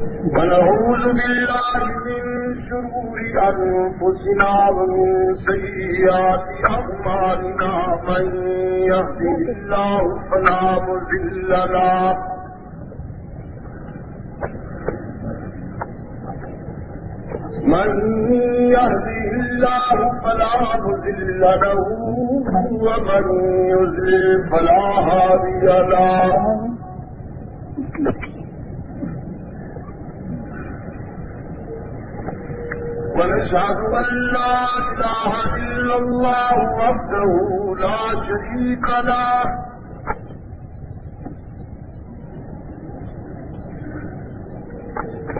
ونعوذ بالله من شرور أنفسنا ومن سيئات أعمالنا من يهده الله فلا مضل له من يهده الله فلا مضل له ومن يضلل فلا هادي له ونشهد أن لا إله إلا الله وحده لا شريك له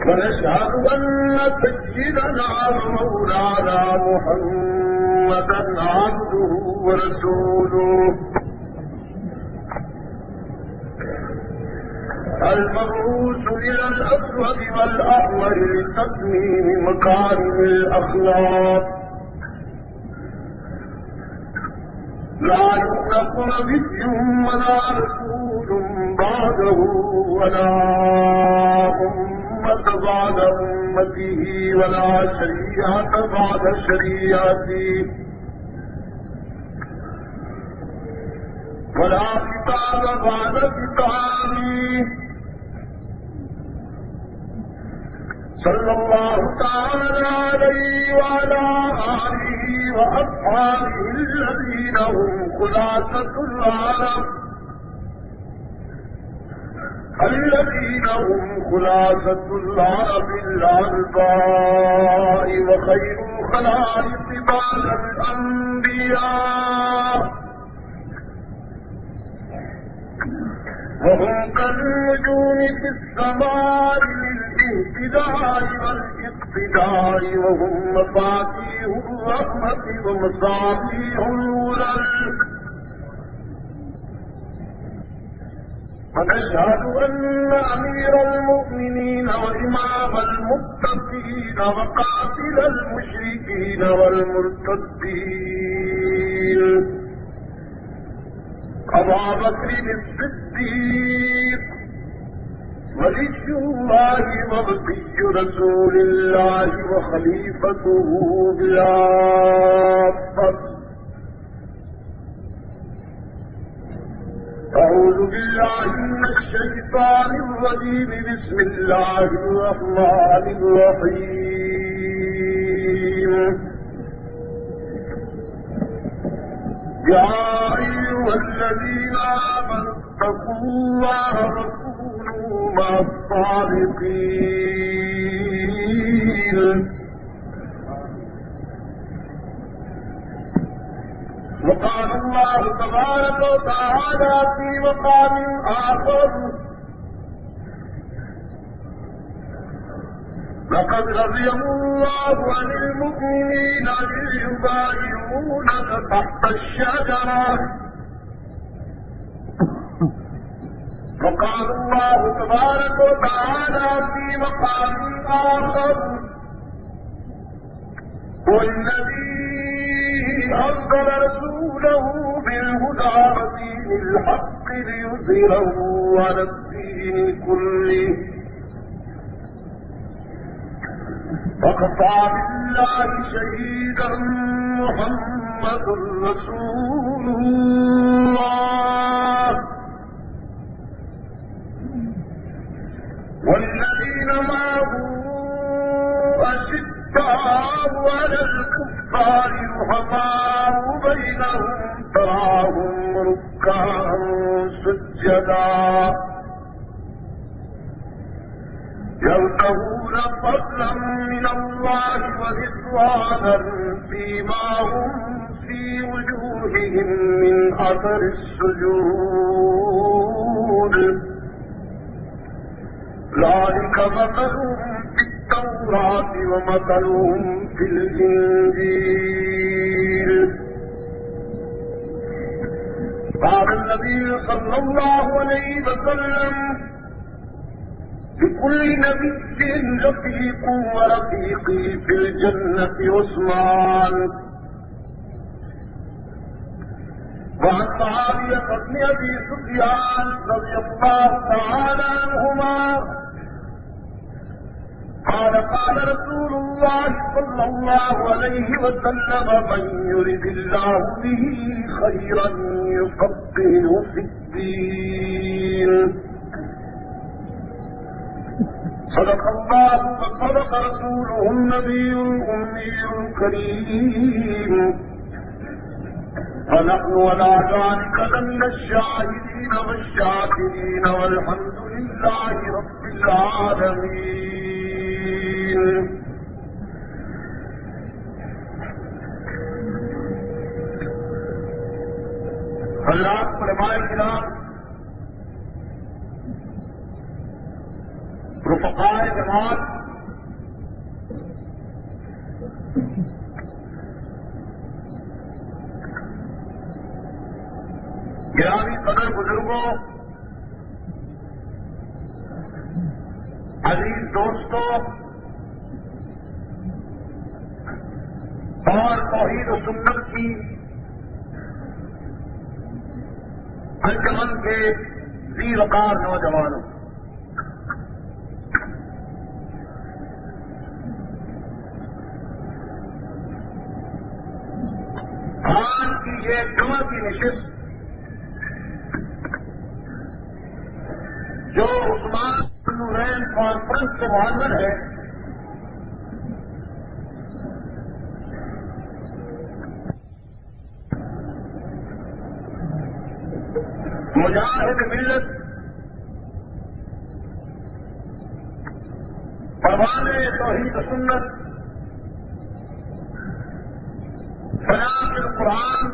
ونشهد أن سيدنا ومولانا محمدا عبده ورسوله المبعوث إلى الأسود والأحمر لتتميم مكارم الأخلاق لا يخلق نبي ولا رسول بعده ولا أمة بعد أمته ولا شريعة بعد شريعته ولا كتاب بعد كتابه صلى الله تعالى عليه وعلى آله وأصحابه الذين هم خلاصة العالم الأرباء وخير الخلائق بعد الأنبياء وهم كالنجوم في السماء للاهتداء والاقتداء وهم مفاتيح الرحمة ومصابيح الولد ونشهد أن أمير المؤمنين وإمام المتقين وقاتل المشركين والمرتدين أبا بكر الصديق ولي الله وبقي رسول الله وخليفته بلا فصل أعوذ بالله من الشيطان الرجيم بسم الله الرحمن الرحيم يا أيها الذين آمنوا اتقوا الله وكونوا مع الصادقين وقال الله تبارك وتعالى في مقام آخر لقد رضي الله عن المؤمنين إذ يبايعونك تحت الشجرة وقال الله تبارك وتعالى في مقام آخر والذي أرسل رسوله بالهدى ودين الحق ليظهره على الدين كله وكفى بالله شهيدا محمد رسول الله والذين معه أشداء على الكفار رحماء بينهم تراهم ركعا سجدا يبتغون فضلا من الله ورضوانا فيما هم في وجوههم من أثر السجود ذلك مثلهم في التوراة ومثلهم في الإنجيل قال النبي صلى الله عليه وسلم لكل نبي رفيق ورفيقي في الجنة عثمان وعن معاوية بن أبي سفيان رضي الله تعالى عنهما الله صلى الله عليه وسلم من يرد الله به خيرا يفقهه في الدين. صدق الله وصدق رسوله النبي الأمي الكريم. ونحن على ذلك لمن الشاهدين والشاكرين والحمد لله رب العالمين. اللہ علماء کرام، رفقاء جماعت، گرامی قدر بزرگوں، عزیز دوستوں اور توحید و سنت کی انجمن کے ذی وقار نوجوانوں، آج کی یہ جمعہ کی نشست جو عثمان نورین کانفرنس سے معاون ہے، مجاہد ملت پروان توحید سنت بنام القرآن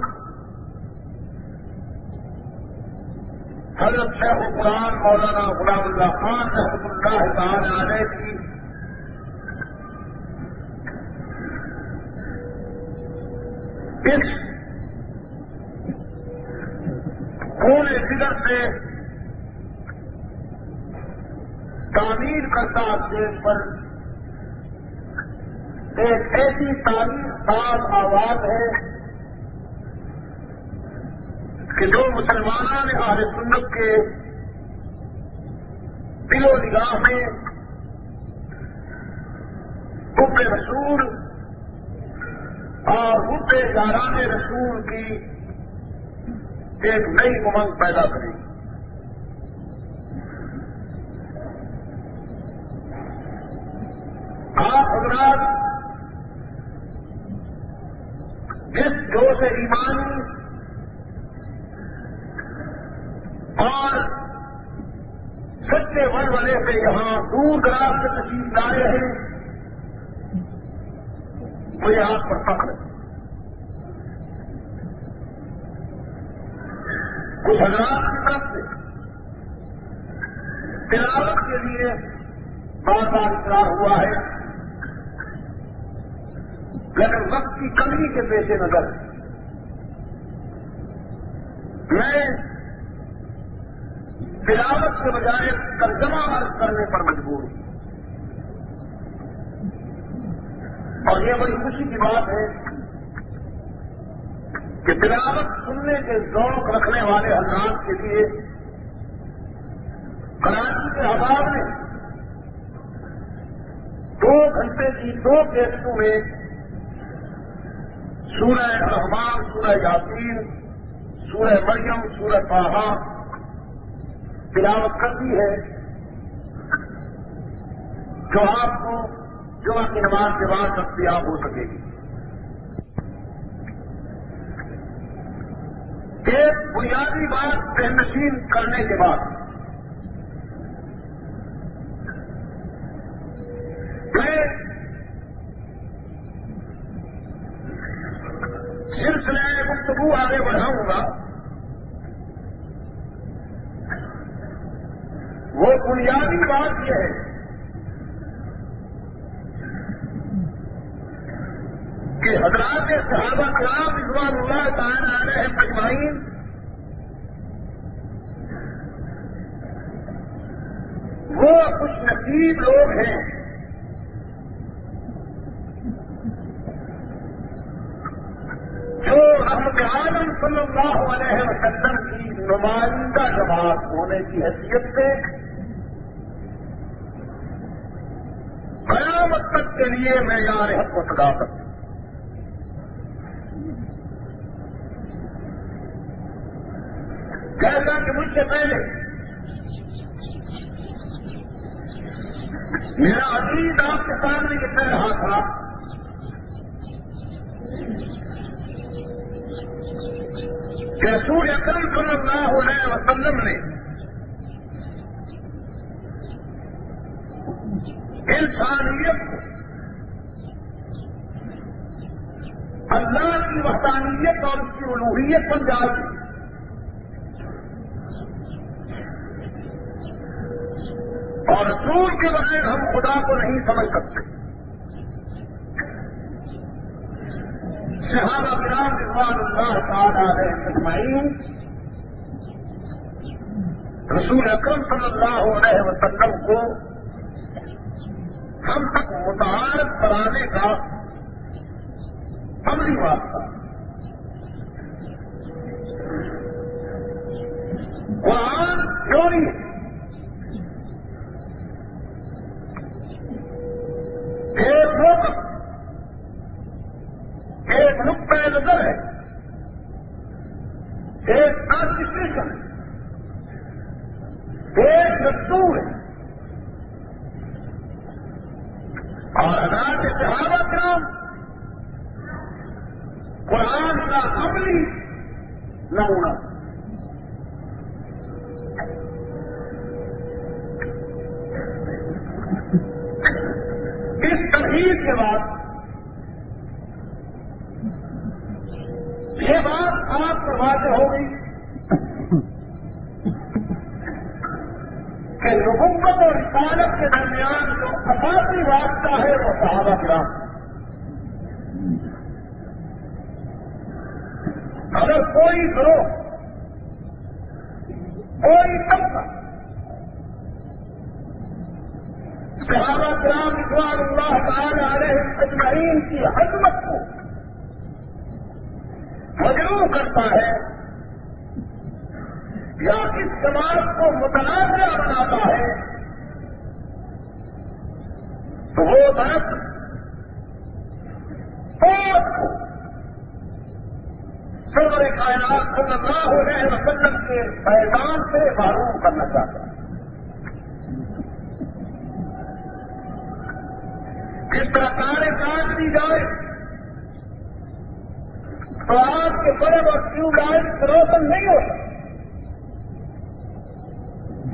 حضرت شیخ القرآن مولانا غلام اللہ خان رحمۃ اللہ تعالی علیہ کی اس خون فکر سے تعمیر کرتا اسٹیج پر ایک ایسی تاریخ ساز آواز ہے کہ جو مسلمانوں نے اہل سنت کے دل و نگاہ میں حب رسول اور حب یاران رسول کی ایک نئی امنگ پیدا کرے گی. آپ حضرات جس جوش ایمانی اور سچے ولولے سے یہاں دور دراز سے تشریف لائے ہیں، مجھے آپ پر فخر ہے. کچھ حضرات کی طرف سے تلاوت کے لیے بار بار اقرار ہوا ہے، لیکن وقت کی کمی کے پیش نظر میں تلاوت کے بجائے ترجمہ عرض کرنے پر مجبور ہوں. اور یہ بڑی خوشی کی بات ہے کہ تلاوت سننے کے ذوق رکھنے والے حضرات کے لیے کراچی کے احباب نے 2 گھنٹے کی 2 کیسٹوں میں سورہ رحمان، سورہ یاسین، سورہ مریم، سورہ طٰہٰ تلاوت کرتی ہے، جو آپ کو جمعہ کی نماز کے بعد دستیاب ہو سکے گی. ایک بنیادی بات ذہننشین کرنے کے بعد میں سلسلہ گفتگو آگے بڑھاؤں گا. وہ بنیادی بات یہ ہے کہ حضرات صحابہ کرام رضوان اللہ تعالی علیہم اجمعین وہ خوش نصیب لوگ ہیں جو رحمت عالم صلی اللہ علیہ وسلم کی نمائندہ جماعت ہونے کی حیثیت سے بیان قیامت تک کے لیے معیار حق و صداقت. جیسا کہ مجھ سے پہلے میرا عزیز آپ کے سامنے یہ کہہ رہا تھا کہ رسول اکرم صلی اللہ علیہ وسلم نے انسانیت کو اللہ کی وحدانیت اور اس کی الوہیت سمجھا دی. اور رسول کے بغیر ہم خدا کو نہیں سمجھ سکتے. صحابہ کرام رضوان اللہ تعالی علیہم اجمعین رسول اکرم صلی اللہ علیہ وسلم کو ہم تک متعارف کرانے کا عملی واسطہ قرآن تھیوری ہے. ایک موقف ایک نقطۂ نظر ہے, ایک کانسٹیٹیوشن ہے, ایک دستور ہے. اور حضرات صحابہ کرام قرآن کا عملی نمونہ. اس تحریر کے بعد یہ بات آپ کو واضح ہو گئی کہ نبوت اور رسالت کے درمیان جو اساسی واسطہ ہے وہ صحابہ کرام. اگر کوئی گروہ کوئی طبقہ صحابہ کرام رضوان اللہ تعالی علیہم اجمعین کی عظمت کو مجروح کرتا ہے یا اس سماج کو متنازع بناتا ہے تو وہ درخت فوج کو سرور کائنات صلی اللہ علیہ وسلم کے پیغام سے معروف کرنا چاہتا ہے. جس طرح تارے کاٹ دی جائے تو آپ کے بلب اور ٹیوب لائٹ روشن نہیں ہو سکتا.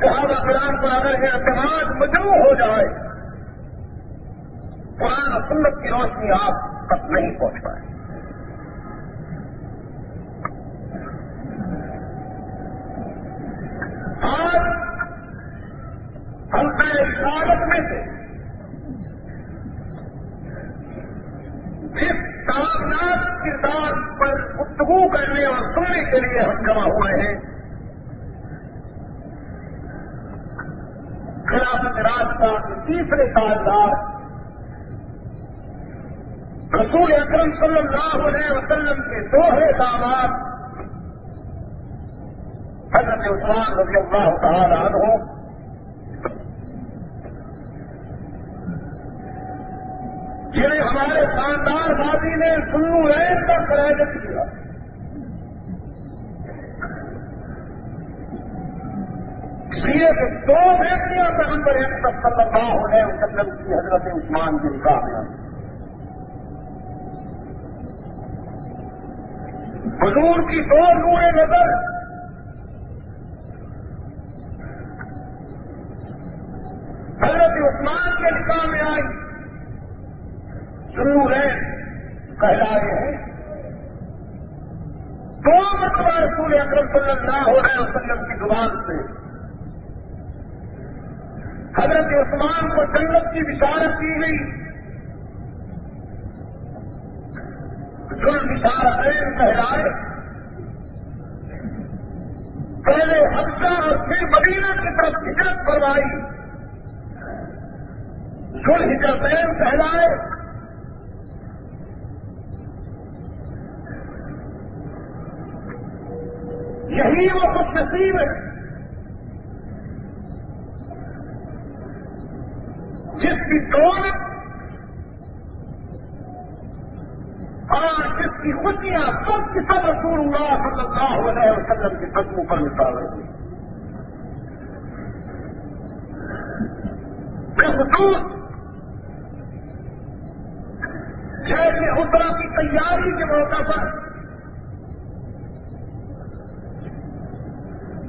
صحابہ کرام پر اگر یہ اعتماد مجروح ہو جائے قرآن و سنت کی روشنی آپ تک نہیں پہنچ پائے. آج ہم رسالت میں سے جس تابناک کردار پر گفتگو کرنے اور سننے کے لیے ہم جمع ہوئے ہیں خلافت راستہ کے تیسرے تاجدار رسول اکرم صلی اللہ علیہ وسلم کے دوہرے داماد حضرت عثمان رضی اللہ تعالی عنہ جنہیں ہمارے شاندار بازی نے سنو رین کا کریڈٹ کیا. اس لیے کہ دو بیٹیاں پیغمبر اکرم صلی اللہ علیہ وسلم کی حضرت عثمان کی نکاح میں حضور کی دو نور نظر حضرت عثمان کے نکاح میں آئی. سنو رین کہلائے ہیں. دو مرتبہ رسول اکرم صلی اللہ علیہ وسلم کی زبان سے حضرت عثمان کو جنت کی بشارت کی گئی. ذل بشارتین کہلائے. پہلے حبشہ اور پھر مدینہ کی طرف ہجرت کروائی. ذل ہجرتین کہلائے. یہی وہ خوش نصیب ہے جس کی دولت اور جس کی خوشیاں سب کی سب رسول اللہ صلی اللہ علیہ وسلم کے قدموں پر مثال رہی. خصوص جیسے اسرا کی تیاری کے موقع پر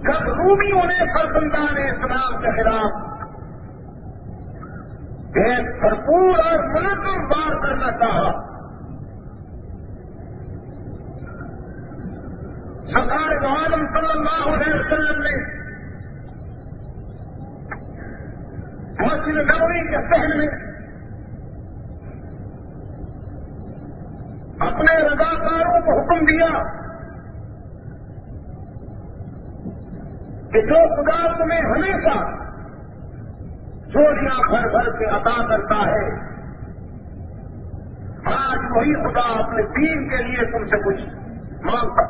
جب رومیوں نے فرزندان اسلام کے خلاف ایک بھرپور اور منظم وار کرنا چاہا، سرکار دو عالم صلی اللہ علیہ وسلم نے مسجد نبوی کے صحن میں اپنے رضاکاروں کو حکم دیا کہ جو خدا تمہیں ہمیشہ چوریاں بھر بھر کے عطا کرتا ہے، آج وہی خدا اپنے دین کے لیے تم سے کچھ مانگتا.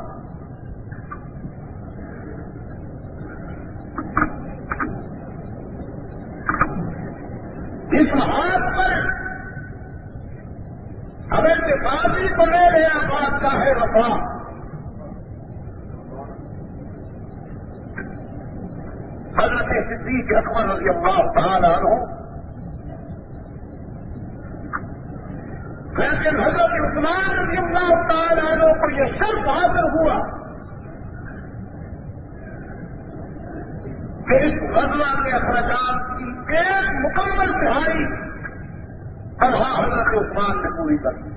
اس ہاتھ پر اگر کے بازی کو لے لیا بادشاہ ہے وفا، حضرت صدیق اکبر رضی اللہ تعالی عنہ، لیکن حضرت عثمان رضی اللہ تعالی عنہ کو یہ شرط حاصل ہوا کہ اس غزوہ کے اخراجات کی ایک مکمل تہائی تنہا حضرت عثمان نے پوری کر دی.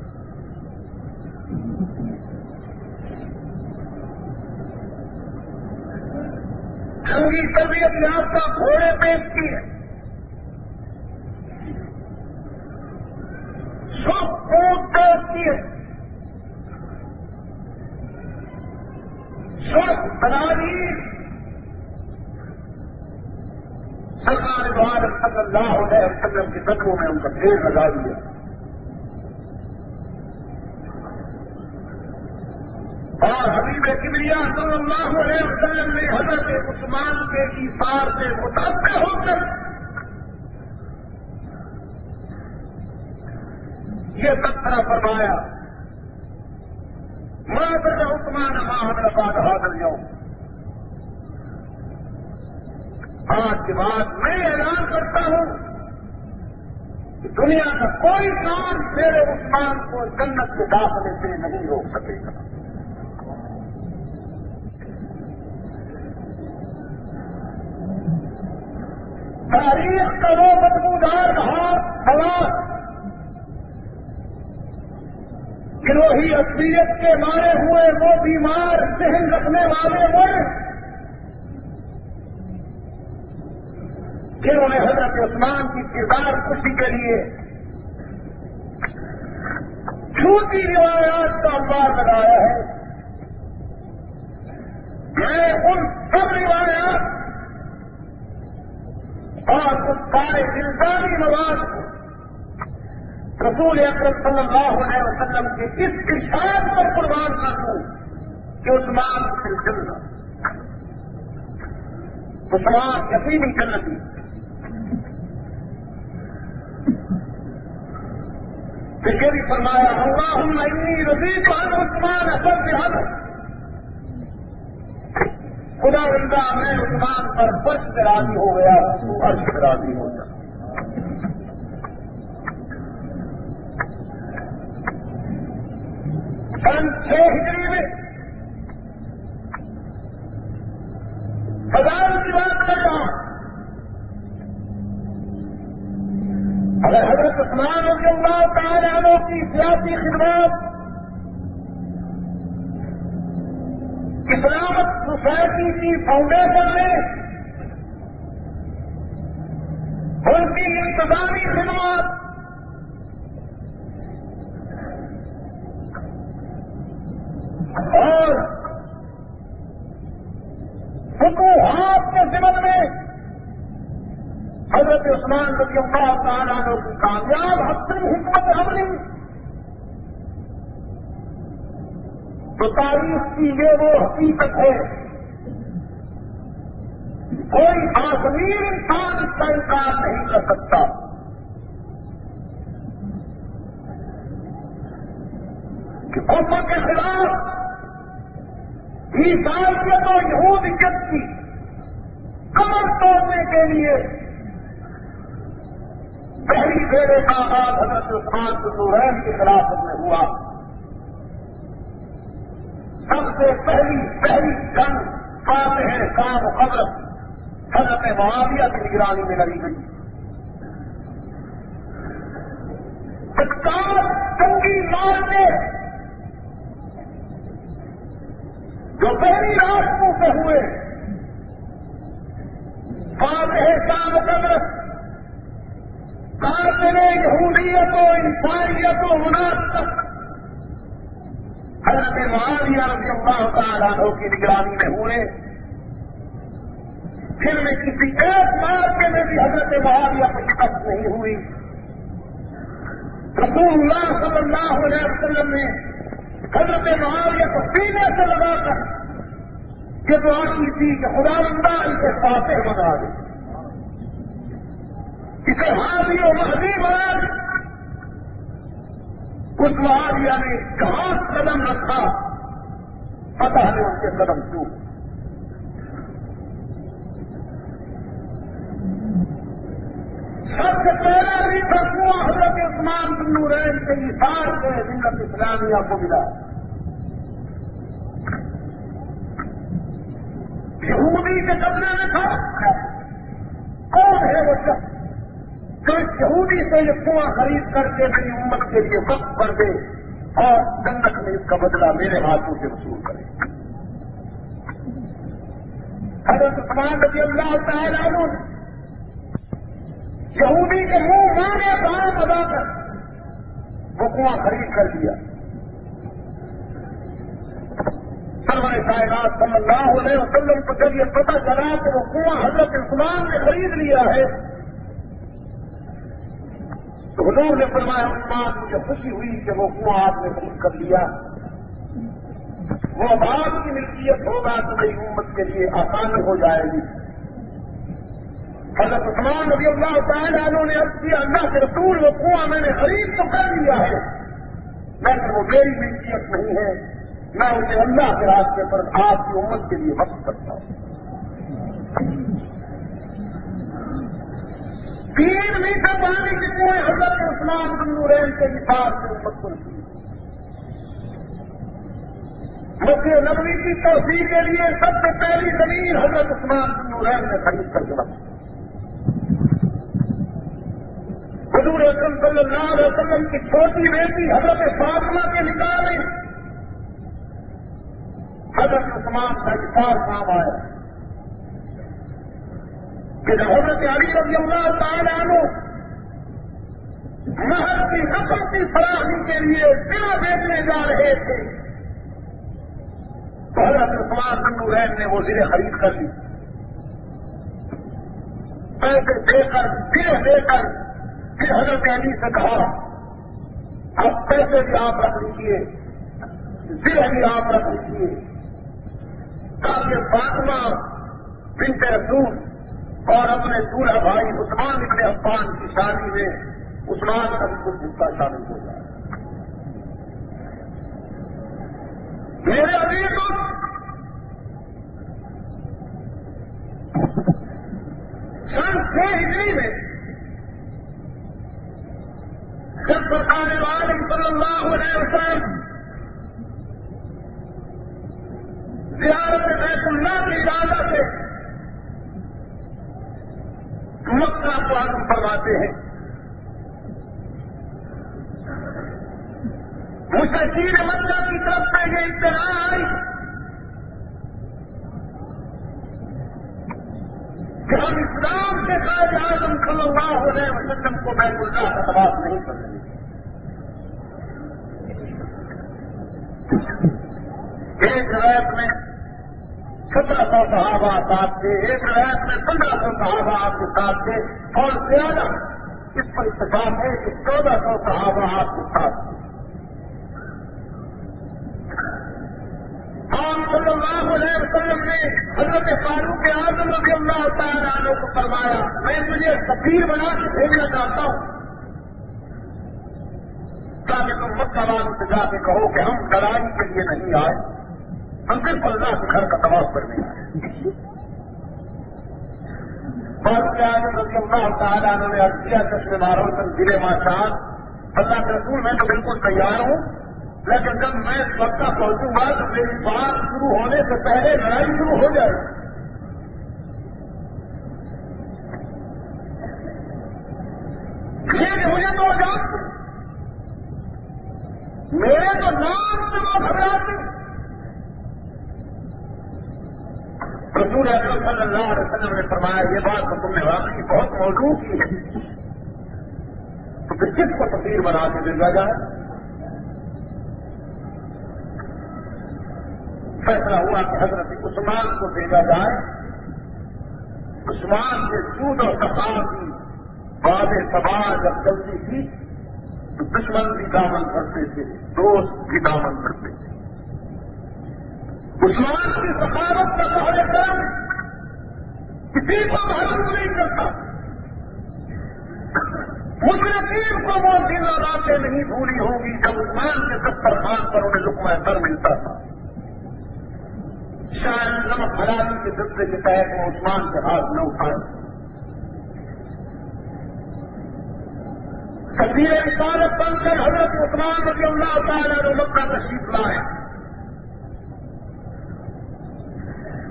جنگی تربیت یافتہ گھوڑے پیش کیے، سب اونٹ پیش کیے، سب تناظیر سرکار دو عالم صلی اللہ علیہ وسلم کے قدموں میں ان کا ڈھیر لگا دیا. اور حبیب کبریا صلی اللہ علیہ وسلم نے حضرت عثمان کے ایثار سے متاثر ہو کر یہ تذکرہ فرمایا، ما بد عثمان ما حمل بعد هذا اليوم. آج کے بعد میں اعلان کرتا ہوں کہ دنیا کا کوئی کام میرے عثمان کو جنت کے داخلے سے نہیں روک سکے گا. تاریخ کا وہ بدبودار رہا حالات، گروہی اصلیت کے مارے ہوئے وہ بیمار ذہن رکھنے والے وہ جنہوں نے حضرت عثمان کی کردار خوشی کے لیے جھوٹی روایات کا انبار لگایا ہے. میں ان سب روایات اور اس سارے الزامی مواد کو رسول اکرم صلی اللہ علیہ وسلم کے اس ارشاد پر قربان کر دوں کہ عثمان سے چلنا، عثمان یقینی جنتی. پھر بھی فرمایا اللہم انی رضیت عن عثمان اثر بحضر، خدا بندہ میں عثمان پر فرش سے راضی ہو گیا، تو عرش سے راضی ہو جا. سن 6 ہجری میں ہزار کی بات کر رہا ہوں. اگر حضرت عثمان رضی اللہ تعالی عنہ کی سیاسی خدمات اسلامت سوسائٹی کی فاؤنڈیشن میں ان کی انتظامی خدمات اور فتوحات کے ضمن میں حضرت عثمان رضی اللہ تعالیٰ عنہ کی کامیاب حسن حکمت عملی تو تاریخ کی یہ وہ حقیقت ہے، کوئی آخری انسان اس کا انکار نہیں کر سکتا. کہ کفر کے خلاف عیسائیت اور یہودیت کی کمر توڑنے کے لیے پہلی بیڑے کا آغاز حضرت عثمان بن نورین کی خلافت میں ہوا. سب سے پہلی جنگ فاتح شام و قبر حضرت معاویہ کی نگرانی میں لڑی گئی. 50 جنگی مارچے جو پہلی راتوں سے ہوئے فاتح شام و قبر قاتل یہودیت و عیسائیت و منافقت حضرت معاویہ رضی اللہ تعالیٰ عنہ کی نگرانی میں ہوئے. پھر میں کسی ایک مارکے میں بھی حضرت معاویہ کو شکست نہیں ہوئی. رسول اللہ صلی اللہ علیہ وسلم نے حضرت معاویہ کو سینے سے لگا کر یہ دعا کی تھی کہ خداوندہ اسے فاتح بنا دے, اسے ہادی و مہدی بنا دے. اس معاویہ نے کہاں قدم رکھا فتح نے ان کے قدم چھو. سب سے پہلا بھی فتوا حضرت عثمان بن نورین کے اثار سے ملت اسلامیہ کو ملا. یہودی کے قبضے میں تھا. کون ہے وہ شخص جو اس یہودی سے یہ کنواں خرید کر کے میری امت کے لیے وقف کر دے اور جنت میں اس کا بدلہ میرے ہاتھوں سے وصول کرے؟ حضرت عثمان رضی اللہ تعالیٰ عنہ یہودی کے منہ مانے دام ادا کر وہ کنواں خرید کر دیا. سرور کائنات صلی اللہ علیہ وسلم کو جب یہ پتہ چلا کہ وہ کنواں حضرت عثمان نے خرید لیا ہے تو حضور نے فرمایا عثمان مجھے خوشی ہوئی کہ وہ کنواں آپ نے خرید کر لیا, وہ آپ کی ملکیت ہوگا تو میری امت کے لیے آسانی ہو جائے گی. حضرت عثمان رضی اللہ تعالیٰ عنہ نے عرض کیا اللہ کے رسول وہ کنواں میں نے خرید تو کر لیا ہے لیکن وہ میری ملکیت نہیں ہے, میں اسے اللہ کے راستے پر آپ کی امت کے لیے وقف کرتا ہوں. 3 میٹر پانی کے کنویں حضرت عثمان بن نورین کے حساب سے امت کو نصیب. مسجد نبوی کی توسیع کے لیے سب سے پہلی زمین حضرت عثمان بن نورین نے خرید کر کے رکھی. حضور اکرم صلی اللہ علیہ وسلم کی چھوٹی بیٹی حضرت فاطمہ کے نکاح میں حضرت عثمان کا اظہار کام آیا کہ جب حضرت علی رضی اللہ تعالیٰ عنہ مہر کی رقم کی فراہمی کے لیے بنا بیچنے جا رہے تھے تو حضرت عثمان بن نورین نے وہ زرے خرید کر لی. پیسے دے کر زرے دے کر پھر حضرت علی سے کہا اب پیسے بھی آپ رکھ لیجیے, زرے بھی آپ رکھ لیجیے تاکہ فاطمہ بنت رسول اور اپنے دولہا بھائی عثمان بن عفان کی شادی میں عثمان کا بھی کچھ حصہ شامل ہو جائے. میرے عزیزوں سن 6 ہجری میں جب سرکار عالم صلی اللہ علیہ وسلم زیارت بیت اللہ کی اجازت سے مکہ کو عزم فرماتے ہیں, مشرکین مکہ کی طرف سے یہ اطلاع آئی کہ ہم اسلام کے قائد اعظم صلی اللہ علیہ وسلم کو بیت اللہ کا طواف نہیں کر سکتے. ایک روایت میں 1700 صحابہ ساتھ تھے, ایک روایت میں 1500 صحابہ آپ کے ساتھ تھے اور زیادہ اس پر اتفاق ہے کہ 1400 صحابہ آپ کے ساتھ تھے. آپ صلی اللہ علیہ وسلم نے حضرت فاروق اعظم رضی اللہ تعالیٰ عنہ کو فرمایا میں تجھے سفیر بنا کے بھیجنا چاہتا ہوں تاکہ تم مکہ مکہ والوں سے جا کے کہو کہ ہم لڑائی کے لیے نہیں آئے، ہم صرف اللہ کے گھر کا طواف کرنے آئے۔ فاروق اعظم رضی اللہ تعالیٰ عنہ نے عرض کیا چشمے ماروتن ضلع ماشاء اللہ کے رسول میں تو بالکل تیار ہوں، لیکن جب میں مکہ پہنچوں گا تو میری بات شروع ہونے سے پہلے لڑائی شروع ہو جائے گی۔ مجھے تو جانتے میرے تو نام سے وہ گھبراتے۔ رسول اکرم صلی اللہ علیہ وسلم نے فرمایا یہ بات تو تم نے واقعی بہت موضوع کی ہے، تو پھر کس کو تفسیر بنا کے بھیجا جائے؟ فیصلہ ہوا کہ حضرت عثمان کو بھیجا جائے۔ عثمان کے سود اور صفا کی باب سبا جب چلتی تھی تو دشمن بھی دامن بھرتے تھے، دوست بھی دامن بھرتے تھے۔ عثمان کی سفارت کا سہارے کرم کسی کو معلوم نہیں کرتا، مشرکین کو وہ دن اور راتیں نہیں بھولی ہوں گی جب عثمان کے دسترخوان پر انہیں لقمہ تر ملتا تھا۔ شاید نمک حلالی کے سلسلے کے تحت وہ عثمان کے ہاتھ نہ اٹھائے۔ تقدیر رسالت بن کر حضرت عثمان رضی اللہ تعالیٰ نے مکہ تشریف لائے۔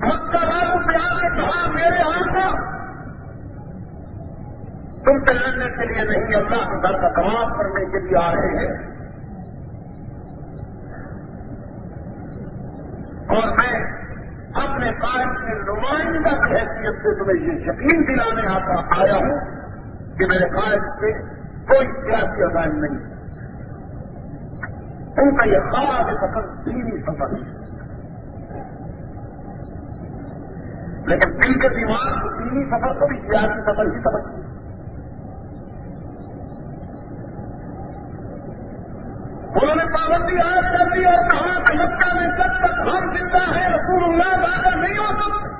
مکہ والوں سے آ کے کہا میرے آقا تم سے لڑنے کے لیے نہیں، اللہ کے گھر کا طواف کرنے کے لیے آ رہے ہیں، اور میں اپنے قائد کے نمائندہ کی حیثیت سے تمہیں یہ یقین دلانے آیا ہوں کہ میرے قائد سے کوئی سیاسی عزائم نہیں، ان کا یہ خاص سفر دینی سفر ہے، لیکن دل کے دیوار کو دینی سفر کو بھی سیاسی سفر ہی سمجھتی ہے۔ انہوں نے پابندی عائد کر دی اور کہا کہ مکہ میں جب تک ہم زندہ ہیں رسول اللہ زیادہ نہیں ہو سکتے۔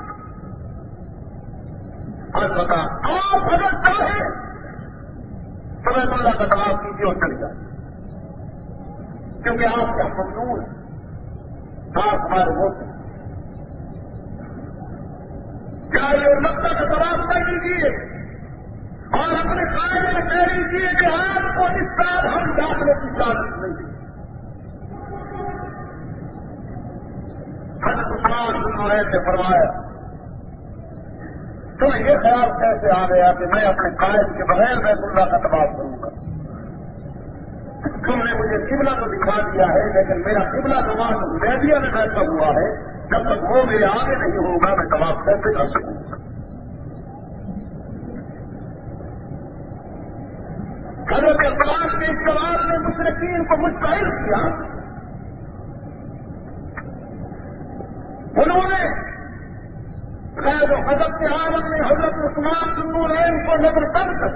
آج بتا آپ اگر چاہیں تو بیت اللہ کا طواف کیجیے اور چل جائے، کیونکہ آپ کا ممنوع ہے، آپ ہمارے ہوتے چاہیے اور مکہ کا طواف کر لیجیے اور اپنے قائد میں کہہ لیجیے کہ آپ کو اس سال ہم داخلے کی اجازت نہیں دی۔ حضرت عثمان بن عفان نے فرمایا تمہیں یہ خیال کیسے آ گیا کہ میں اپنے قائد کے بغیر بیت اللہ کا طواف کروں گا؟ تم نے مجھے قبلہ تو دکھا دیا ہے، لیکن میرا قبلہ نماز حدیبیہ میں بیٹھا ہوا ہے، جب تک وہ میرے آگے نہیں ہوگا میں طواف کیسے کر سکوں گا؟ حضرت عباس کے اس جواب نے مشرکین کو مستعد کیا۔ انہوں نے غیر و حضرت کے عالم میں حضرت عثمان بن نورین کو نظر بند کر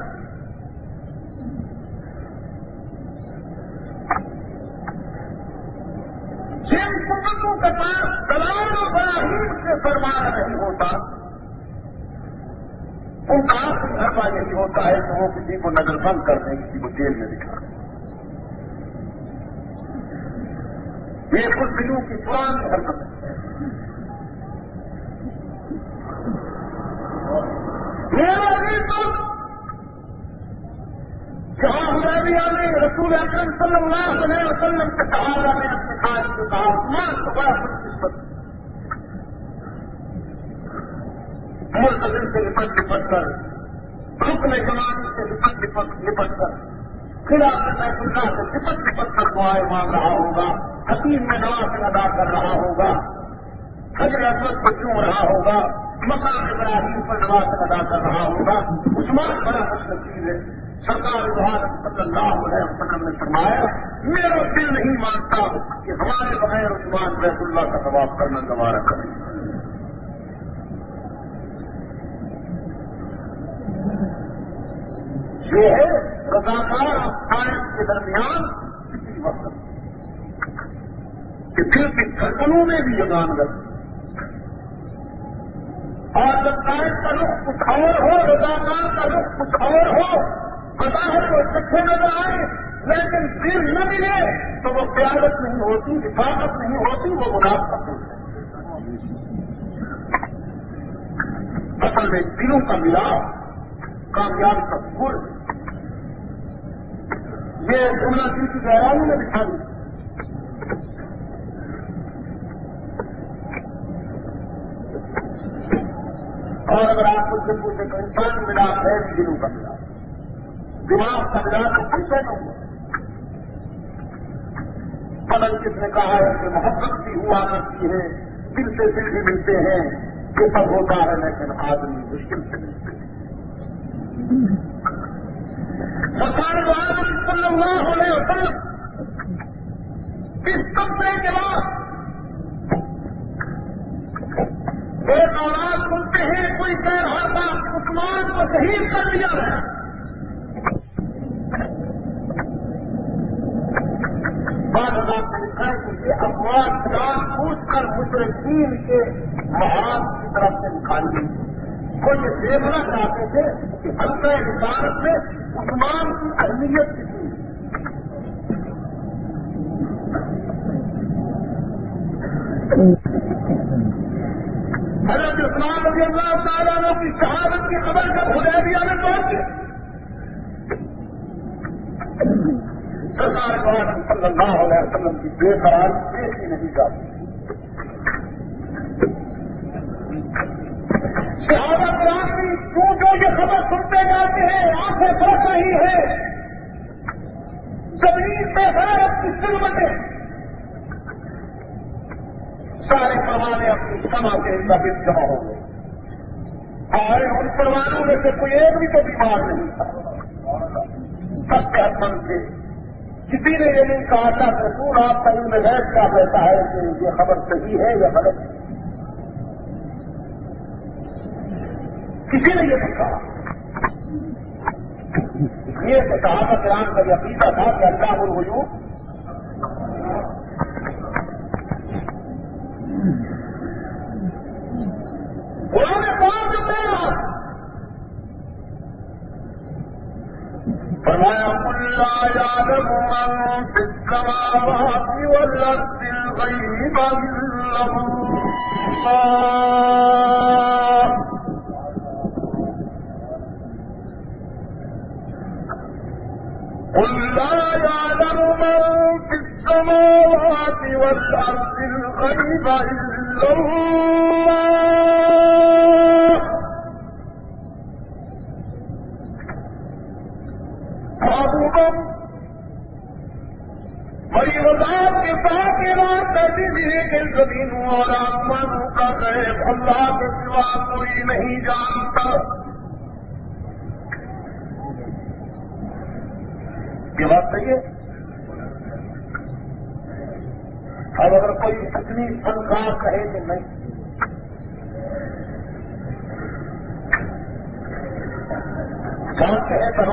جن حکومتوں کے پاس دلال و براہیم سے فرمایا نہیں ہوتا ان کا آخری دھرما یہی ہوتا ہے کہ وہ کسی کو نظر بند کر دیں، کسی کو جیل میں دکھا دیں۔ یہ کچھ دنوں کی پرانی حرکت ہے۔ جہاں حدیبیہ میں رسول اکرم صلی اللہ علیہ وسلم کے صحابہ نے اپنے خاص کو کہا عثمان کو بڑا خوش قسمت ملتظم سے لپٹ کر رکن جماعت سے لپٹ کر خلافت بیت اللہ سے لپٹ کر دعائیں مانگ رہا ہوگا، حتیم میں نوافل ادا کر رہا ہوگا، حجر اسود کو چوم رہا ہوگا، مقام ابراہیم پر نماز ادا کر رہا ہوگا۔ عثمان بڑا خوش نصیب ہے۔ سرکار صلی اللہ علیہ وسلم نے فرمایا میرا دل نہیں مانتا کہ ہمارے بغیر عثمان بیت اللہ کا طواف کرنا گوارا کریں۔ یہ ہے رضاکار افغان کے درمیان کسی وقت کہ دل کی دھڑکنوں میں بھی یگان لگے، اور جب قائد کا رخ کچھ اور ہو، رضاکار کا رخ کچھ اور ہو، بظاہر وہ سچے نظر آئے، لیکن لیکن دل نہ ملے تو وہ قیادت نہیں ہوتی، حفاظت نہیں ہوتی، وہ منافقت ہوتی ہے۔ اصل میں دلوں کا ملاپ کامیاب کا گر یہ جملہ دل کی گہرائی میں دکھا دی۔ اور اگر آپ مجھ سے پوچھیں تو انسان کا ملاپ ہے بھی دلوں کا ملاپ، دماغ کا ملاپ تو کس سے نہیں ہے؟ پتن کس نے کہا ہے کہ محبت بھی ہوا کرتی ہے، دل سے دل بھی ملتے ہیں، یہ سب ہوتا ہے، لیکن آدمی مشکل سے ملتے ہیں۔ صلی اللہ علیہ وسلم اس سفر کے بعد ایک آواز سنتے ہیں، کوئی کہہ رہا تھا عثمان کو شہید کر دیا ہے۔ بعد بات نے لکھا ہے کہ یہ افواج جان بوجھ کر مشرکین کے محاذ کی طرف سے نکالی گئی۔ وہ یہ دیکھنا چاہتے تھے کہ حلقہ رسالت میں عثمان کی اہمیت کتنی ہے۔ حضرت عثمان رضی اللہ تعالیٰ عنہ کی شہادت کی خبر جب حدیبیہ میں پہنچی، سرکار صلی اللہ علیہ وسلم کی بے قراری دیکھی نہیں جاتی۔ شہادت راتی کیوں جو یہ خبر سنتے جاتے ہیں، آنکھیں پھٹ رہی ہے، زمین پہ غیرت کی ظلمتیں، سارے پروانے اپنی سما کے لبت جمع ہو گئے، اور ان پروانوں میں سے کوئی ایک بھی تو بیمار نہیں تھا، سب صحت مند تھے۔ کسی نے یہ نہیں کہا تھا کہ رسول آپ کا علم غیب کیا کہتا ہے کہ یہ خبر صحیح ہے یا غلط ہے، کسی نے یہ نہیں کہا۔ یہ صحابہ کرام کا یہ عقیدہ تھا کہ اللہ الغیوب قرآن پاک میں فرمایا قل لا يعلم من في السماوات والأرض الغيب إلا الله قل لا يعلم من في السماوات والأرض الغيب إلا الله بڑی وضاحت کے ساتھ یہ بات کر دیجیے کہ زمینوں اور آسمانوں کا غیب اللہ کے سوا کوئی نہیں جانتا۔ یہ بات صحیح ہے۔ اب اگر کوئی اتنی فنکار کہے کہ نہیں، جان کہے تو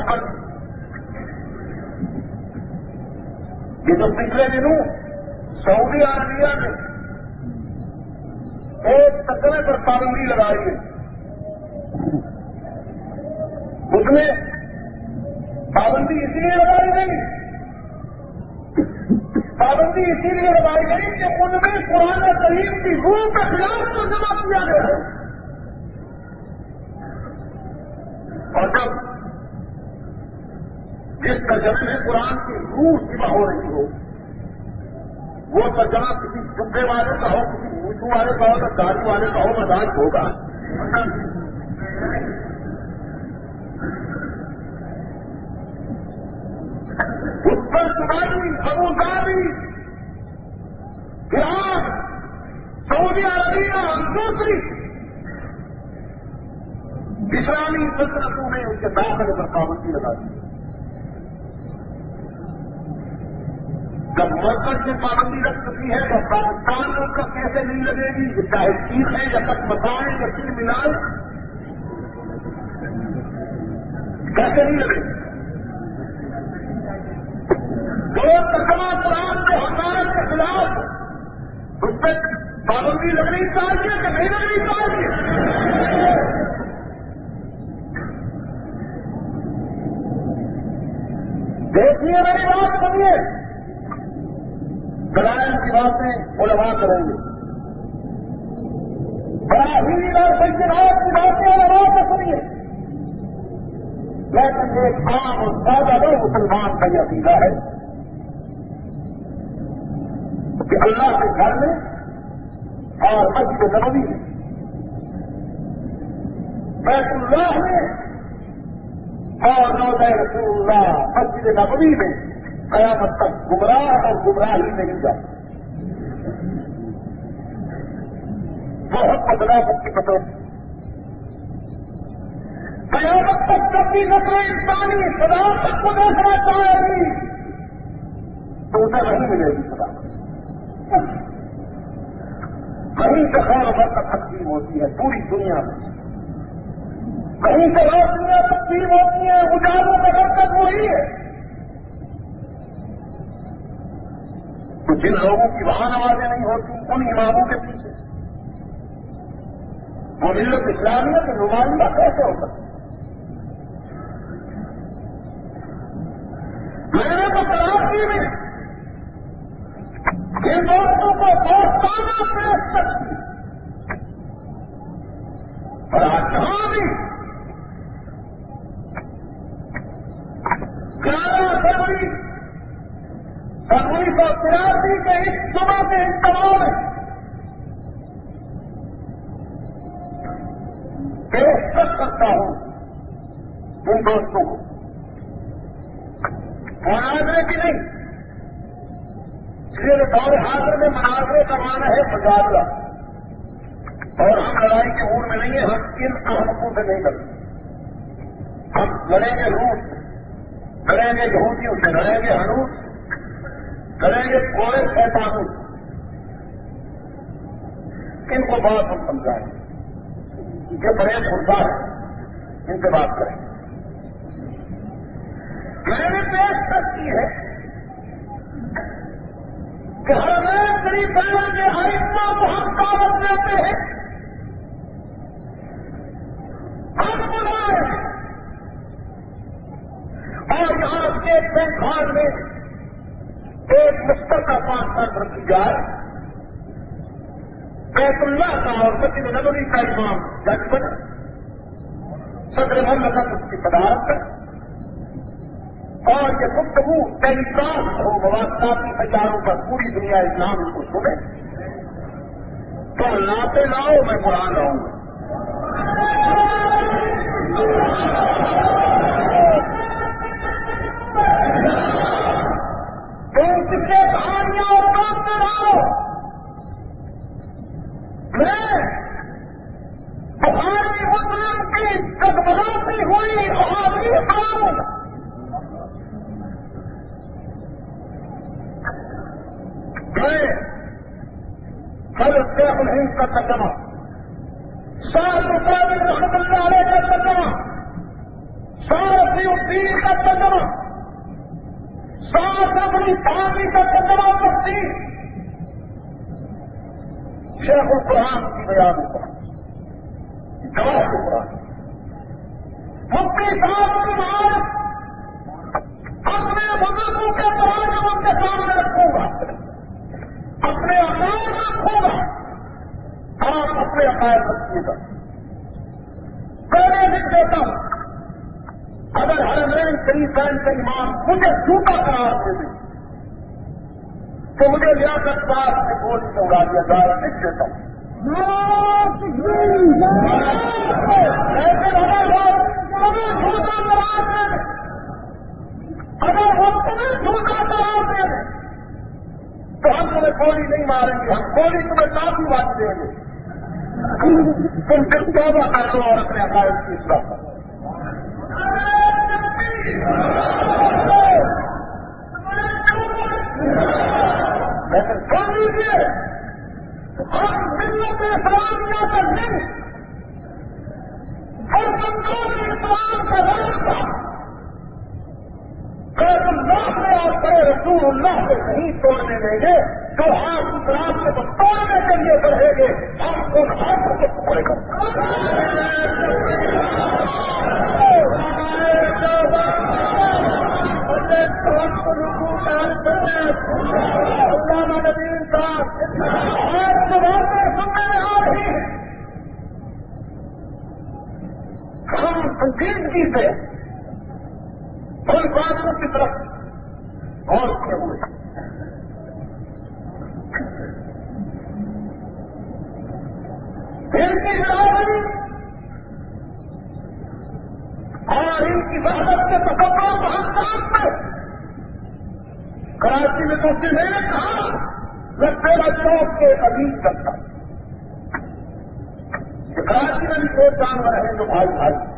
یہ جو پچھلے دنوں سعودی عربیہ میں ایک ترجمے پر پابندی لگائی ہے، اس میں پابندی اسی لیے لگائی گئی، پابندی اسی لیے لگائی گئی کہ ان میں قرآن کریم کی روح کے خلاف ترجمہ کیا گیا ہے، اور جب جس ترجمے میں قرآن کی روح جمع ہو رہی ہو، وہ ترجمہ کسی جبے والے کا ہو، کسی موچو والے کا ہو، داڑھی والے کا ہو، مزاج ہوگا۔ اتر دبئی، ابو ظبی، ایران، سعودی عربیہ، دوسری اسلامی سلطنتوں میں ان کے داخلے پر پابندی لگا دی۔ جب مرکز سے پابندی رکھ چکی ہے تو پاکستان میں کا کیسے نہیں لگے گی؟ چاہے چیز ہے یا کچھ بتائیں یا چیز ملائیں، کیسے نہیں لگے گی؟ جو ترجمہ قرآن کے حقارت کے خلاف اس پہ پابندی لگنی چاہیے کہ نہیں لگنی چاہیے؟ دیکھیے میری بات سنیے، دلائل کی باتیں علماء کریں گے، براہیم اور سیدات کی باتیں علماء سے سنیے، لیکن ایک عام اور سادہ لوگ مسلمان کا یہ عقیدہ ہے کہ اللہ کے گھر میں اور مسجد نبوی میں، بیت اللہ میں اور روضہ رسول اللہ مسجد نبوی میں قیامت تک گمراہ اور گمراہی نہیں جاتی، وہ حق بدلاوت کی پتہ قیامت تک جب بھی نسل انسانی صداقت کو دیکھنا چاہے گی تو اسے نہیں ملے گی صداقت، کہیں سے خیر و برکت تقسیم ہوتی ہے پوری دنیا میں، کہیں سے روشنیاں تقسیم ہوتی ہیں، اجالوں میں برکت وہی ہے، تو جن لوگوں کی وہاں نمازیں نہیں ہوتی ان اماموں کے پیچھے وہ ملت اسلامیہ کی نمائندہ کیسے ہو سکتی؟ میں نے تو کراچی میں ان دوستوں کو دوستانہ پیش کرتی اور آج جہاں بھی 11 فروری 1983 کے اس صبح کے اجتماع میں پیش کرتا ہوں ان دوستوں کو، مناظرے کی نہیں، اس دور حاضر میں مناظرے کا معنی ہے مجادلہ، اور ہم لڑائی کے موڈ میں نہیں ہیں، ہم ان احمقوں سے نہیں لڑیں، ہم لڑیں گے روس سے، لڑیں گے یہودیوں سے، لڑیں گے ہنوس، لڑیں گے کوڑے شیطانوں، ان کو بات ہم سمجھائیں کہ بڑے خدا ہے، ان سے بات کریں۔ میں نے پیش کرتی ہے کہ حرمین شریفین کے ائمہ کو ہم دعوت دیتے ہیں، ہم بلائیں اور یہاں اسٹیٹ بینک ہال میں ایک مشترکہ کانفرنس رکھی جائے، بیت اللہ کا اور مسجد نبوی کا امام جج بنے، صدر مملکت اس کی صدارت کرے، اور یہ گفتگو ٹیلی کاسٹ ہو مواصلاتی معیاروں پر پوری دنیا اسلام کو سنے، تو لاتے لاؤ میں قرآن لاؤں گا، تم کتنے کہانیاں اور باتیں لاؤ، میں بخاری مسلم کی جگمگاتی ہوئی احادیث لاؤں گا، میں حضرت شیخ الہند کا ترجمہ، شاہ مصطفی رحمۃ اللہ علیہ کا ترجمہ، شاہ رفیع الدین کا ترجمہ، شاہ صبری ثانی کا ترجمہ کرتی، شیخ القرآن کی بیان قرآن جواب قرآن، مفتی صاحب کی بات اپنے بزرگوں کے تراجم ان کے سامنے رکھوں گا، اپنے عقائد رکھوں گا، آپ اپنے عقائد رکھیے گا، پہلے لکھ دیتا ہوں اگر حرمین شریفین کا امام مجھے جھوٹا قرار دے دے تو مجھے لیاقت صاحب سے گولی سے اڑا دیا جائے، لکھ دیتا ہوں، لیکن اگر وہ تمہیں جھوٹا قرار دے دے، اگر وہ تمہیں جھوٹا قرار دے دے تو ہم تمہیں گولی نہیں ماریں گے، ہم گولی تمہیں کافی بات دیں گے، تم پھر توبہ کر دو اور اپنے عقائد کی اصلاح کرو۔ لیکن سن لیجیے، ہم ملت اسلامیہ کا دن اور کمزور اسلام کا راستہ بیت اللہ میں اور بڑے رسول اللہ سے نہیں توڑنے دیں گے، جو ہاتھ اس راستے کو توڑنے کے لیے بڑھیں گے ہم ان ہاتھوں کو پکڑے گا۔ علامہ ندیم صاحب آج جو باتیں سننے آ رہی ہیں ہم سنجیدگی سے ان باتوں کی طرف غور کیے ہوئے ان کی برابری اور ان کی وحدت کے تصور پاکستان میں کراچی میں تو میں نے کہا میں تیرا چوک کے عزیز کرتا ہوں کہ کراچی میں بھی دو جانور ہیں جو بھائی بھائی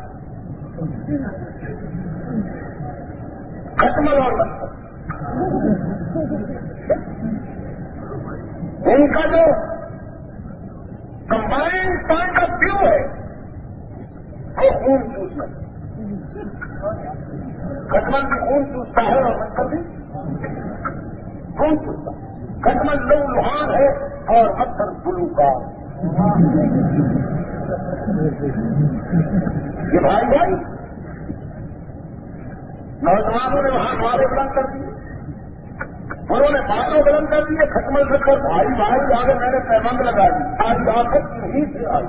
کھٹمل اور بچہ ان کا جو کمبائنڈ پوائنٹ آف ویو ہے وہ خون چوسنا کھٹمل بھی خون چوستا ہے اور بچہ بھی خون چوستا کھٹمل لو لوہان ہے اور پتھر گلوکار یہ بھائی بھائی نوجوانوں نے وہاں ہمارے بلند کر دیے انہوں نے باتوں بلند کر دیے کھٹمل رکھ کر بھائی بھائی آگے میں نے پیمند لگا دی آج آفت نہیں سے آئی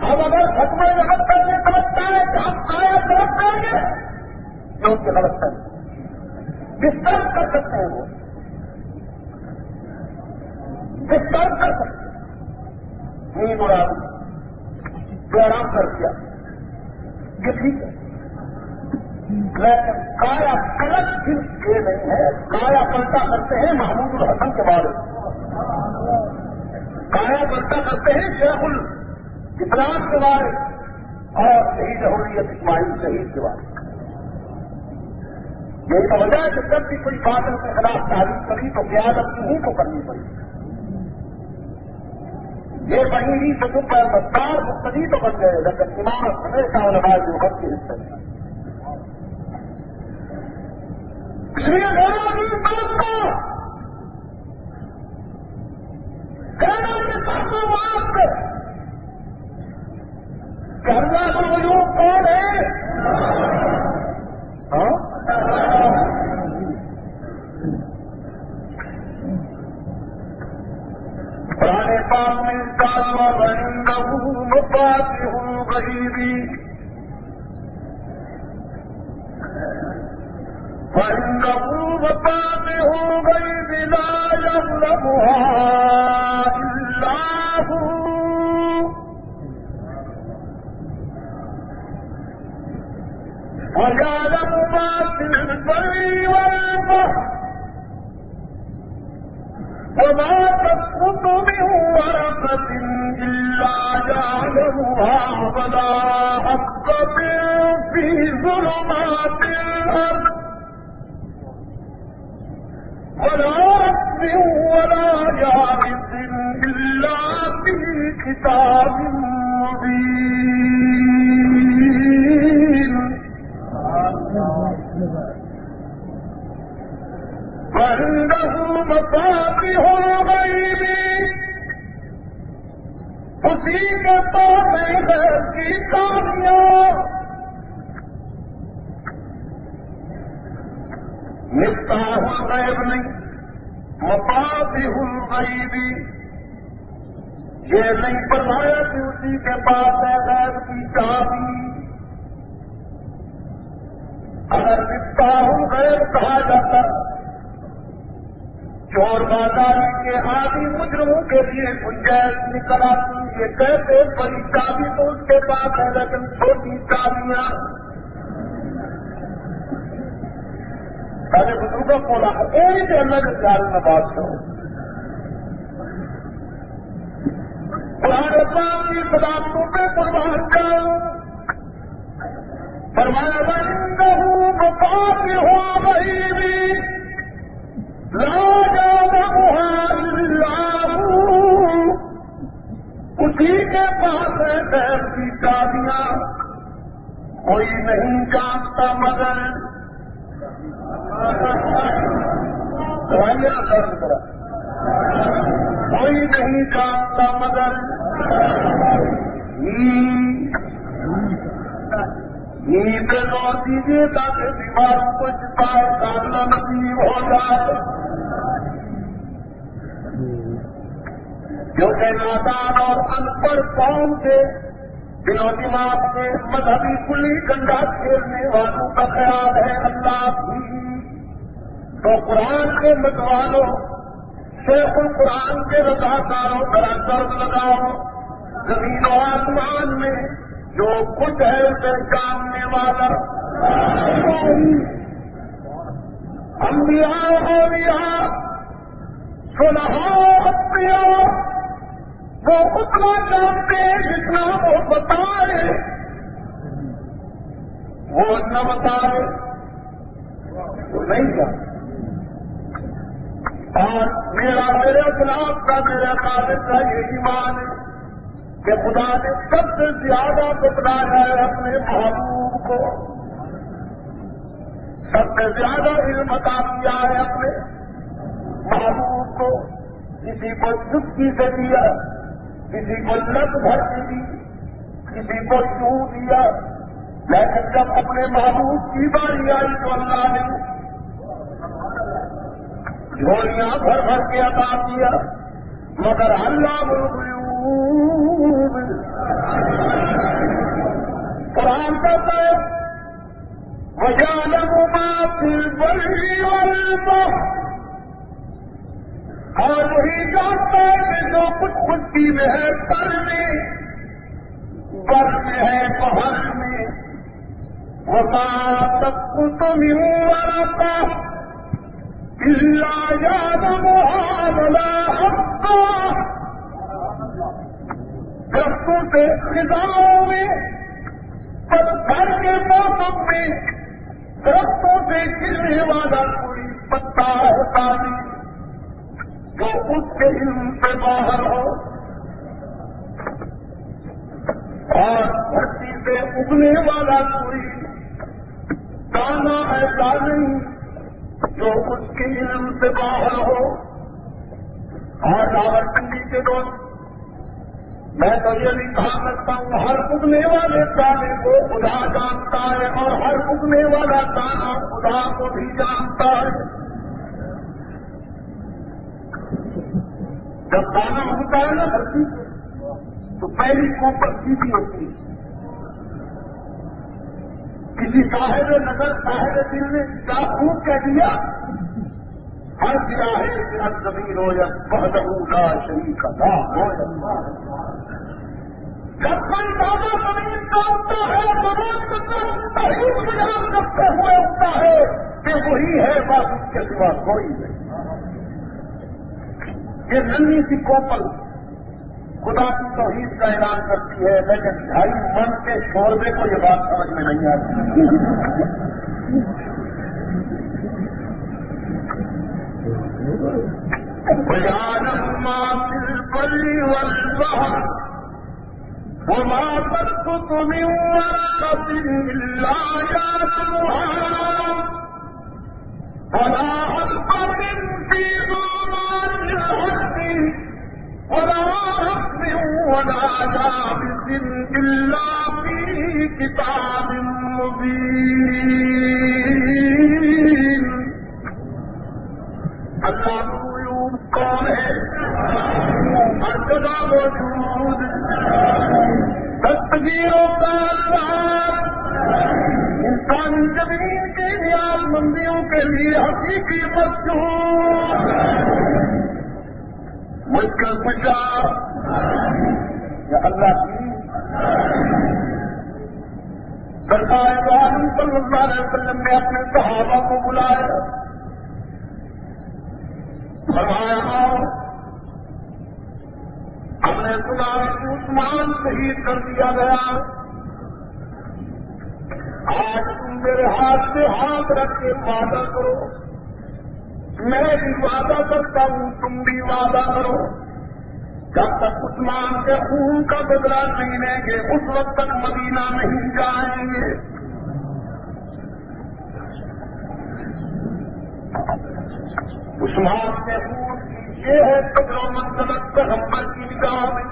اب اگر کھٹمل غلط کرنے سمجھتا ہے کہ ہم آیا غلط کریں گے تو ان کی غلط کریں کس طرح کر سکتے ہیں وہ کس طرح کر سکتے نہیں بڑا آرام کر دیا یہ ٹھیک ہے لیکن کایا پلٹ صرف یہ نہیں ہے کایا پلٹا کرتے ہیں محمود الحسن کے بارے کایا پلٹا کرتے ہیں شیخ الاسلام کے بارے اور شہید حریت اسماعیل شہید کے بارے یہی تو وجہ ہے کہ جب بھی کوئی بادل کے خلاف تعریف کری تو قیادت کی ہی تو کرنی پڑی یہ بڑی ہی تو چپ ہے مقدار مختلف تو بن گئے لیکن امامت ہمیشہ علماء دیوبند کے حصے میں اس لیے میرا بھی بات کو کہنا کے ساتھ بات کہ اللہ کا وجود کون ہے پرانے پاک میں کالوا وعنده مفاتيح الغيب وعنده مفاتيح الغيب لا يعلمها إلا هو ويعلم ما في البر والبحر وما تسقط من ورقة إلا يعلمها ولا حبة في ظلمات الأرض ولا رطب ولا يابس إلا في كتاب مبين وعنده مفاتيح الغيب اسی کے پاس غیب کی چابیاں مفتاح الغیب نہیں مفاتیح الغیب یہ نہیں فرمایا کہ اسی کے پاس ہے غیب کی چابی اگر مفتاح الغیب کہا جاتا چور بازاری کے عادی مجرموں کے لیے گنجائش نکل آتی یہ کہتے بڑی چابی تو اس کے پاس ہے لیکن چھوٹی چابیاں سارے بزرگوں کو لا کوئی بھی اللہ کے پیار میں بات کرو قرآن پاک کی خدمتوں پہ قربان جاؤ فرمایا وعنده مفاتيح الغيب لا يعلمها إلا هو اسی کے پاس ہے غیب کی چابیاں کوئی نہیں جانتا مگر کوئی نہیں جانتا مگر نیند لوٹ دیجیے تاکہ بیماروں کو شفا کاملہ نصیب ہو جائے. کیونکہ نادان اور ان پڑھ قوم کے دل و دماغ میں مذہبی گلی ڈنڈا کھیلنے والوں کا خیال ہے اللہ بھی. تو قرآن کے متوالوں شیخ القرآن کے رضاکاروں ذرا درد لگاؤ. زمین و آسمان میں جو کچھ ہے اسے جاننے والا انبیاء اولیاء صلحاء اتقیاء وہ اتنا جانتے ہیں جتنا وہ بتائے. وہ نہ بتائے تو نہیں جانتے. اور میرے خلاف کا میرے خالق کا یہ ایمان ہے کہ خدا نے سب سے زیادہ بتلایا ہے اپنے محبوب کو. سب سے زیادہ علم عطا کیا ہے اپنے محبوب کو. کسی کو چپکی سے دیا, کسی کو لت بھر کے دی, کسی کو یوں دیا. لیکن جب اپنے محبوب کی باری آئی تو اللہ نے جھولیاں بھر بھر کے عطا کیا. مگر اللہ قرآن کہتا ہے وَيَعْلَمُ مَا فِي الْبَرِّ وَالْبَحْرِ, اور وہی جانتا ہے کہ جو کچھ خشکی میں ہے تر میں, بر میں ہے بحر میں. وَمَا تَسْقُطُ مِن وَرَقَةٍ إِلَّا يَعْلَمُهَا وَلَا حَبَّةٍ, درختوں سے خزاؤں میں, پتھر کے موسم میں درختوں سے گرنے والا کوئی پتا ہوتا نہیں جو اس کے علم سے باہر ہو, اور دھرتی سے اگنے والا کوئی دانا ایسا نہیں جو اس کے علم سے باہر ہو. اور راولپنڈی کے دوست, میں تو یہ بھی کہا سکتا ہوں ہر اگنے والے دانے کو خدا جانتا ہے اور ہر اگنے والا دانا خدا کو بھی جانتا ہے. جب دانا ہوتا ہے نا دھرتی تو پہلی کوپر سیدھی ہوتی ہے. کسی صاحب نظر صاحب دل نے کیا خوب کہہ دیا, ہر دیا ہے کہ زمین ہو یا وحدہ لا شریک لہ ہو یا. جب کوئی دانا زمین کا اگتا ہے تو تحریر بیان کرتے ہوئے اگتا ہے کہ وہی ہے, بس اس کے سوا کوئی نہیں. یہ ننھی سی کوپل خدا کی توحید کا اعلان کرتی ہے, لیکن ڈھائی من کے شوربے کو یہ بات سمجھ میں نہیں آتی. وَيَعْلَمُ مَا فِي الْبَرِّ وَالْبَحْرِ وَمَا تَسْقُطُ مِن وَرَقَةٍ إِلَّا يَعْلَمُهَا وَلَا حَبَّةٍ فِي ظُلُمَاتِ الْأَرْضِ وَلَا رَطْبٍ وَلَا يَابِسٍ إِلَّا فِي كِتَابٍ مُّبِينٍ. اللہ الغیوب کون ہے؟ ہر جگہ موجود, دستگیروں کا اللہ, انسانی زمین کی نیاز مندیوں کے لیے حقیقی مشہور. مشکل کشا یا اللہ کی سرکار دو عالم صلی اللہ علیہ وسلم نے اپنے صحابہ کو بلایا, فرمایا ہم نے سنا کہ عثمان شہید کر دیا گیا, آج تم میرے ہاتھ سے ہاتھ رکھ کے وعدہ کرو, میں بھی وعدہ کرتا ہوں تم بھی وعدہ کرو, جب تک عثمان کے خون کا بدلہ نہیں لیں گے اس وقت تک مدینہ نہیں جائیں گے. عثمان کے خون کی یہ ہے قدر و منزلت پیغمبر کی نگاہ میں.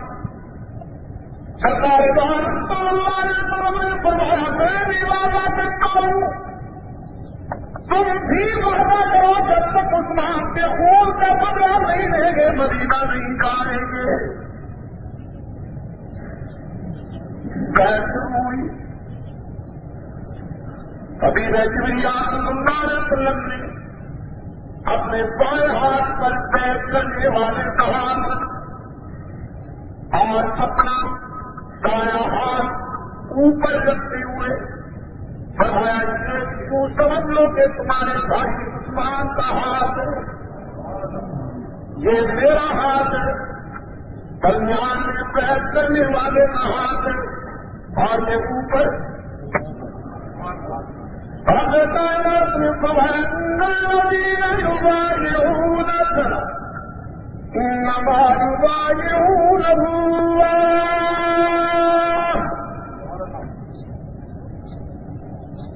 سرکار صلی اللہ علیہ وسلم نے فرمایا میں بھی بھی وعدہ کرو جب تک عثمان کے خون کا بدلہ نہیں لیں گے مدینہ نہیں جائیں گے. کیسے ہوئی ابھی جبریل صلی اللہ علیہ وسلم نے اپنے بائیں ہاتھ پر بیٹھ کرنے والے کہا اور اپنا دایاں ہاتھ اوپر رکھتے ہوئے فرمایا کیوں سمجھ لو کہ تمہارے بھائی عثمان کا ہاتھ ہے، یہ میرا ہاتھ ہے، درمیان میں بیٹھ کرنے والے کا ہاتھ ہے اور یہ اوپر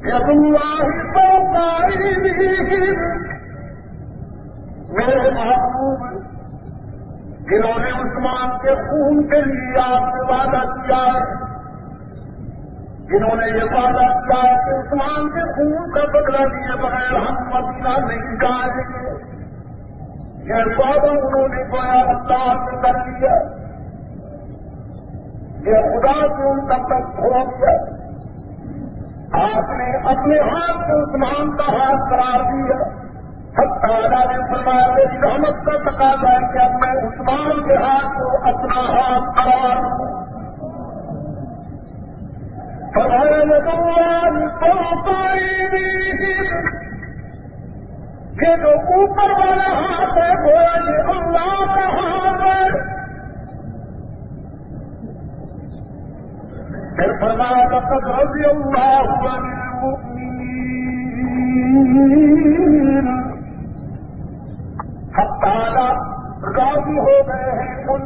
ید اللہ فوق ایدیہم، میرے محبوب جنہوں نے عثمان کے خون کے لیے آپ سے وعدہ کیا ہے، جنہوں نے یہ وعدہ کیا کہ عثمان کے خون کا بدلہ لیے بغیر ہم مدینہ نہیں جائیں گے، یہ وعدہ انہوں نے گویا اللہ سے کر لیا، یہ خدا سے ان کا تک ہو گیا. آپ نے اپنے ہاتھ سے عثمان کا ہاتھ قرار دیا. تعالیٰ نے فرمایا میری رحمت کا تقاضا ہے کہ اب میں عثمان کے ہاتھ کو اپنا ہاتھ قرار دوں. یہ جو اوپر والا ہاتھ ہے وہ یہ اللہ کا ہاتھ ہے. پھر فرمایا لقد رضی اللہ عن المؤمنین، حق تعالیٰ راضی ہو گئے ہیں ان